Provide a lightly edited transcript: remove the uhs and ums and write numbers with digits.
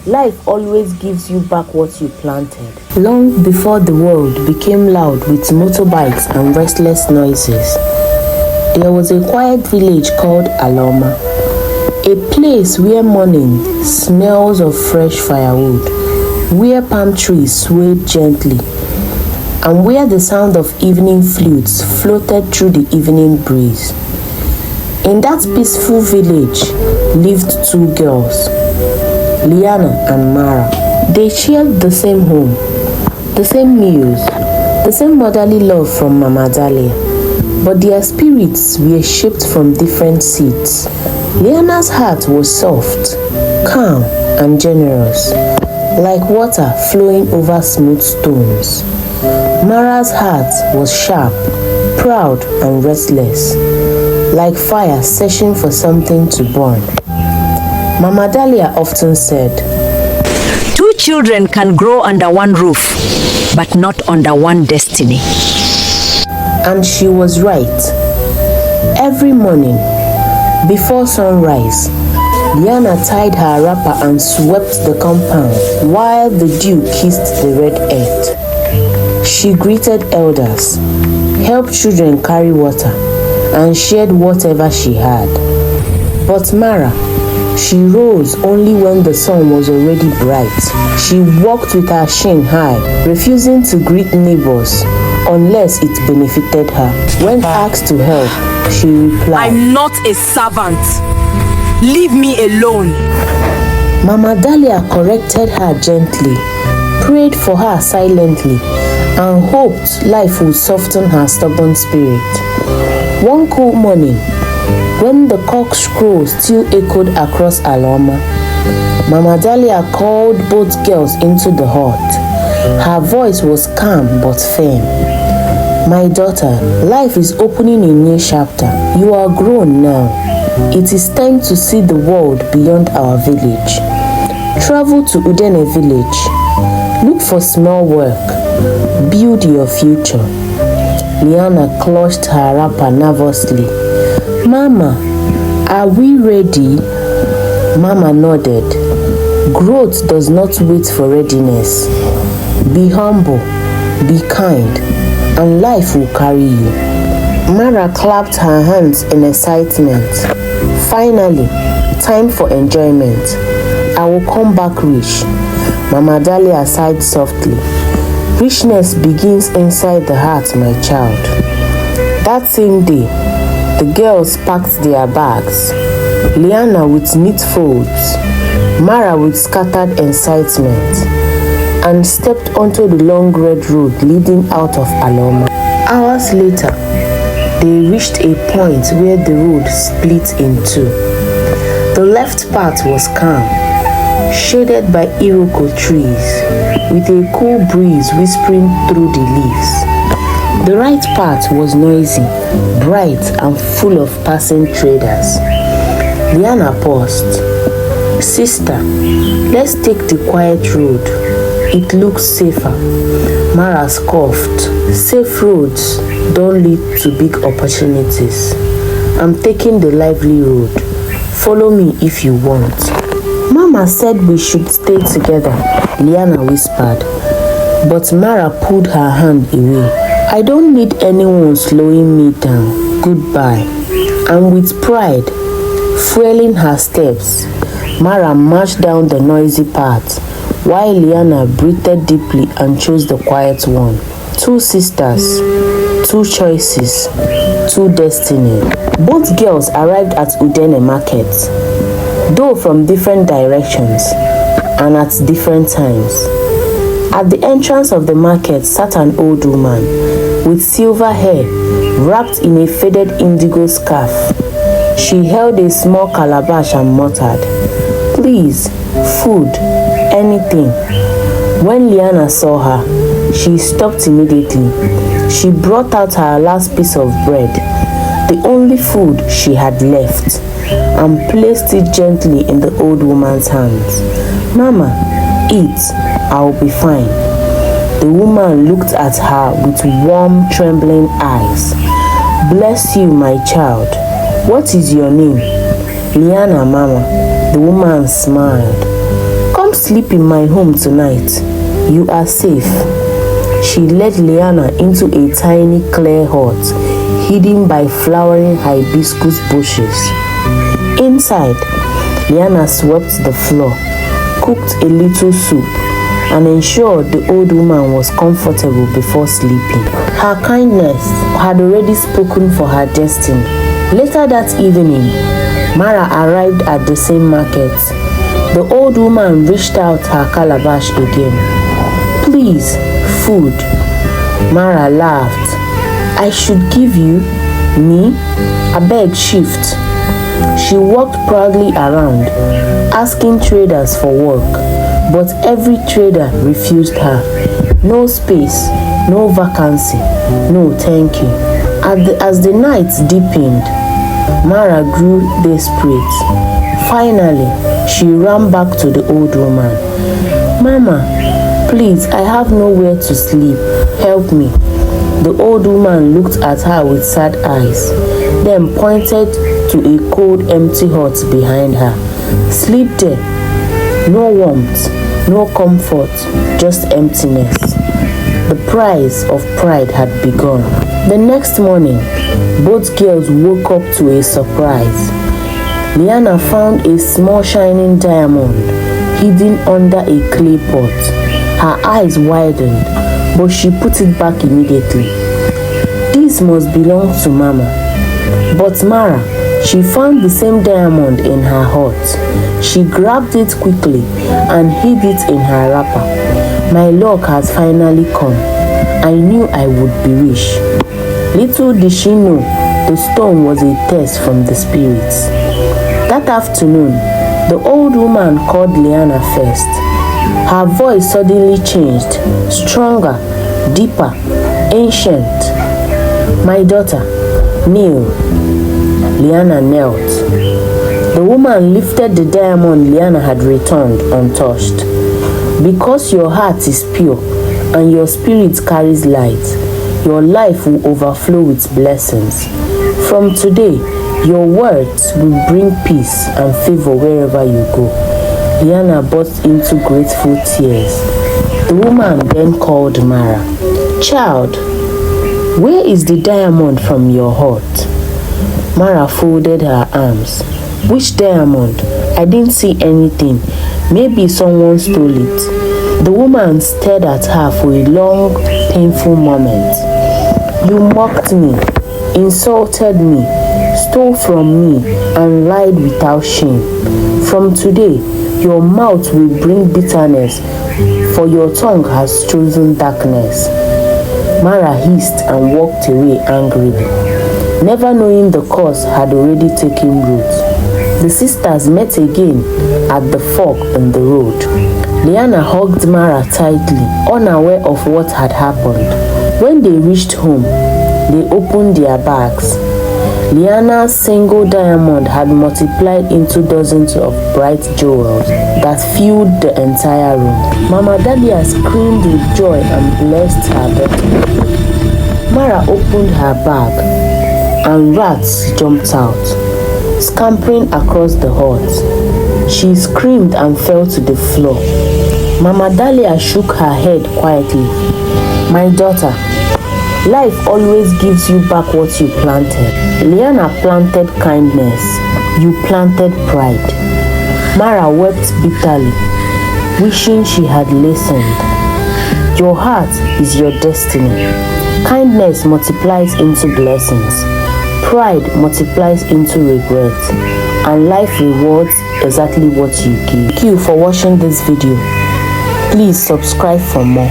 Life always gives you back what you planted. Long before the world became loud with motorbikes and restless noises, there was a quiet village called Alaoma, a place where morning smells of fresh firewood, where palm trees swayed gently, and where the sound of evening flutes floated through the evening breeze. In that peaceful village lived two girls, Liana and Mara. They shared the same home, the same meals, the same motherly love from Mama Dahlia, but their spirits were shaped from different seeds. Liana's heart was soft, calm, and generous, like water flowing over smooth stones. Mara's heart was sharp, proud, and restless, like fire searching for something to burn. Mama Dahlia often said, "Two children can grow under one roof, but not under one destiny." And she was right. Every morning, before sunrise, Liana tied her wrapper and swept the compound while the dew kissed the red earth. She greeted elders, helped children carry water, and shared whatever she had. But Mara, she rose only when the sun was already bright. She walked with her chin high, refusing to greet neighbors unless it benefited her. When asked to help, she replied, "I'm not a servant. Leave me alone." Mama Dahlia corrected her gently, prayed for her silently, and hoped life would soften her stubborn spirit. One cool morning, when the cock's crow still echoed across Alaoma, Mama Dahlia called both girls into the hut. Her voice was calm but firm. "My daughter, life is opening a new chapter. You are grown now. It is time to see the world beyond our village. Travel to Udene village. Look for small work. Build your future." Liana clutched her wrapper nervously. "Mama, are we ready?" Mama nodded. Growth does not wait for readiness. Be humble, be kind, and life will carry you. Mara clapped her hands in excitement. Finally, time for enjoyment. I will come back rich. Mama Dahlia sighed softly. Richness begins inside the heart, my child. That same day, the girls packed their bags. Liana with neat folds, Mara with scattered excitement, and stepped onto the long red road leading out of Alaoma. Hours later, they reached a point where the road split in two. The left part was calm, shaded by iroko trees, with a cool breeze whispering through the leaves. The right part was noisy, bright, and full of passing traders. Liana paused. "Sister, let's take the quiet road. It looks safer." Mara scoffed. "Safe roads don't lead to big opportunities. I'm taking the lively road. Follow me if you want." "Mama said we should stay together," Liana whispered. But Mara pulled her hand away. "I don't need anyone slowing me down. Goodbye." And with pride fueling her steps, Mara marched down the noisy path, while Liana breathed deeply and chose the quiet one. Two sisters, two choices, two destinies. Both girls arrived at Udene Market, though from different directions and at different times. At the entrance of the market sat an old woman with silver hair wrapped in a faded indigo scarf. She held a small calabash and muttered, "Please, food, anything." When Liana saw her, she stopped immediately. She brought out her last piece of bread, the only food she had left, and placed it gently in the old woman's hands. "Mama, eat, I'll be fine." The woman looked at her with warm, trembling eyes. "Bless you, my child. What is your name?" "Liana, Mama." The woman smiled. "Come sleep in my home tonight. You are safe." She led Liana into a tiny clay hut hidden by flowering hibiscus bushes. Inside, Liana swept the floor, cooked a little soup, and ensured the old woman was comfortable before sleeping. Her kindness had already spoken for her destiny. Later that evening, Mara arrived at the same market. The old woman reached out her calabash again. "Please, food." Mara laughed. "I should give you? Me? Abeg shift." She walked proudly around, asking traders for work, but every trader refused her. No space, no vacancy, no thank you. As the night deepened, Mara grew desperate. Finally, she ran back to the old woman. "Mama, please, I have nowhere to sleep. Help me." The old woman looked at her with sad eyes, then pointed to a cold, empty hut behind her. "Sleep there. No warmth, no comfort, just emptiness." The price of pride had begun. The next morning, both girls woke up to a surprise. Liana found a small shining diamond hidden under a clay pot. Her eyes widened, but she put it back immediately. "This must belong to Mama." But Mara, she found the same diamond in her hut. She grabbed it quickly and hid it in her wrapper. "My luck has finally come. I knew I would be rich." Little did she know the stone was a test from the spirits. That afternoon, the old woman called Liana first. Her voice suddenly changed, stronger, deeper, ancient. "My daughter, kneel." Liana knelt. The woman lifted the diamond Liana had returned untouched. "Because your heart is pure and your spirit carries light, your life will overflow with blessings. From today, your words will bring peace and favor wherever you go." Liana burst into grateful tears. The woman then called Mara. "Child, where is the diamond from your heart?" Mara folded her arms. "Which diamond? I didn't see anything. Maybe someone stole it." The woman stared at her for a long, painful moment. "You mocked me, insulted me, stole from me, and lied without shame. From today, your mouth will bring bitterness, for your tongue has chosen darkness." Mara hissed and walked away angrily, never knowing the cause had already taken root. The sisters met again at the fork in the road. Liana hugged Mara tightly, unaware of what had happened. When they reached home, they opened their bags. Liana's single diamond had multiplied into dozens of bright jewels that filled the entire room. Mama Dahlia screamed with joy and blessed her daughter. Mara opened her bag and rats jumped out, scampering across the hut. She screamed and fell to the floor. Mama Dahlia shook her head quietly. "My daughter, life always gives you back what you planted. Liana planted kindness. You planted pride." Mara wept bitterly, wishing she had listened. Your heart is your destiny. Kindness multiplies into blessings. Pride multiplies into regret. And life rewards exactly what you give. Thank you for watching this video. Please subscribe for more.